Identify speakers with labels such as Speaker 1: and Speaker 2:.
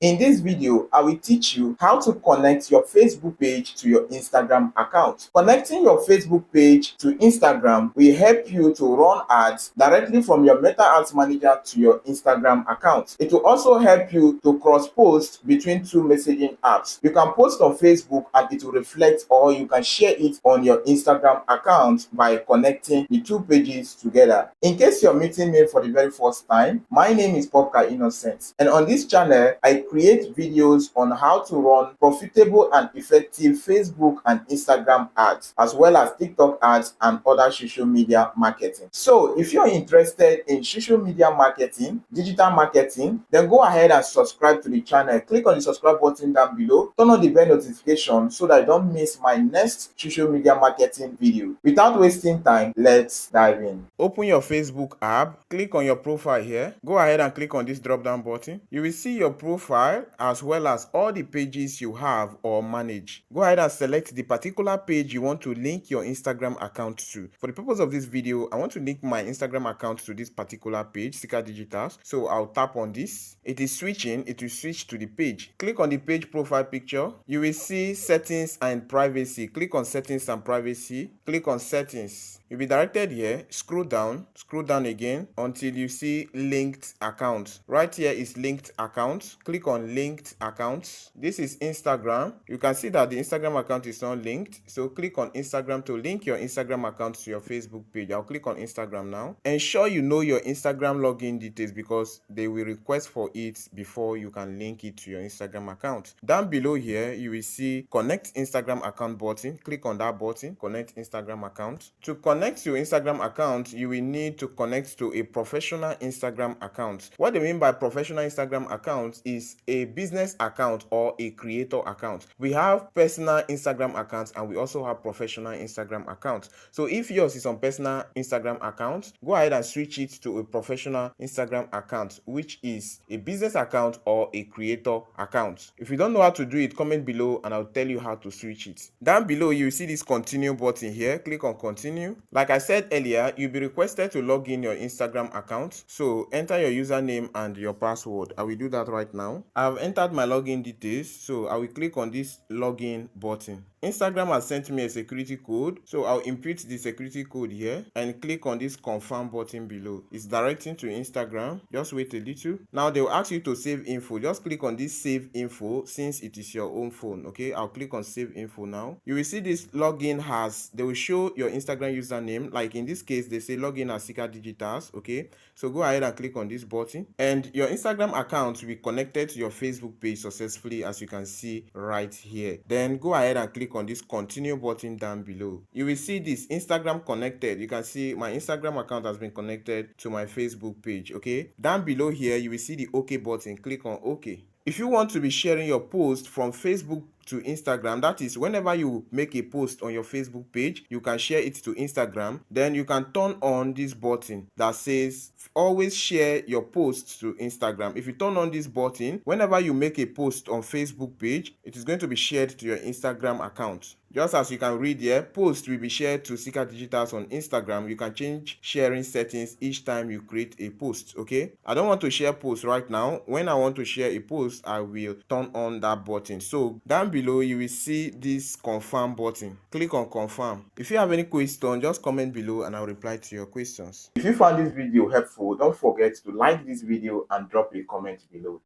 Speaker 1: In this video, I will teach you how to connect your Facebook page to your Instagram account. Connecting your Facebook page to Instagram will help you to run ads directly from your Meta Ads Manager to your Instagram account. It will also help you to cross-post between two messaging apps. You can post on Facebook and it will reflect, or you can share it on your Instagram account by connecting the two pages together. In case you're meeting me for the very first time, my name is Popka, and on this channel I create videos on how to run profitable and effective Facebook and Instagram ads, as well as TikTok ads and other social media marketing. So if you're interested in social media marketing, digital marketing, then go ahead and subscribe to the channel. Click on the subscribe button down below, turn on the bell notification so that you don't miss my next social media marketing video. Without wasting time, let's dive in. Open your Facebook app, click on your profile here, go ahead and click on this drop down button. You will see your profile as well as all the pages you have or manage. Go ahead and select the particular page you want to link your Instagram account to. For the purpose of this video, I want to link my Instagram account to this particular page, Sika Digitals. So I'll tap on this. It is switching, it will switch to the page. Click on the page profile picture. You will see settings and privacy. Click on settings and privacy. Click on settings. You'll be directed here. Scroll down again until you see linked account. Right here is linked account. Click on linked accounts. This is Instagram. You can see that the Instagram account is not linked. So click on Instagram to link your Instagram account to your Facebook page. I'll click on Instagram now. Ensure you know your Instagram login details because they will request for it before you can link it to your Instagram account. Down below here, you will see connect Instagram account button. Click on that button, connect Instagram account. To connect your Instagram account, you will need to connect to a professional Instagram account. What they mean by professional Instagram account is a business account or a creator account. We have personal Instagram accounts and we also have professional Instagram accounts. So if yours is on personal Instagram account, go ahead and switch it to a professional Instagram account, which is a business account or a creator account. If you don't know how to do it, comment below and I'll tell you how to switch it. Down below, you see this continue button here. Click on continue. Like I said earlier, you'll be requested to log in your Instagram account. So enter your username and your password. I will do that right now. I've entered my login details. So I will click on this login button. Instagram has sent me a security code, so I'll input the security code here and click on this confirm button below. It's directing to Instagram. Just wait a little. Now they will ask you to save info. Just click on this save info since it is your own phone. Okay, I'll click on save info now. You will see this login they will show your Instagram username. Like in this case, they say login as Sika Digitals. Okay, so go ahead and click on this button and your Instagram account will be connected to your Facebook page successfully, as you can see right here. Then go ahead and click on this continue button down below. You will see this Instagram connected. You can see my Instagram account has been connected to my Facebook page. Okay, down below here you will see the OK button. Click on OK. If you want to be sharing your post from Facebook to Instagram, that is, whenever you make a post on your Facebook page, you can share it to Instagram. Then you can turn on this button that says always share your posts to Instagram. If you turn on this button, whenever you make a post on Facebook page, it is going to be shared to your Instagram account. Just as you can read here, post will be shared to Sika Digitals on Instagram. You can change sharing settings each time you create a post. Okay, I don't want to share posts right now. When I want to share a post, I will turn on that button. So down below you will see this confirm button. Click on confirm. If you have any question, just comment below and I'll reply to your questions. If you found this video helpful, don't forget to like this video and drop a comment below.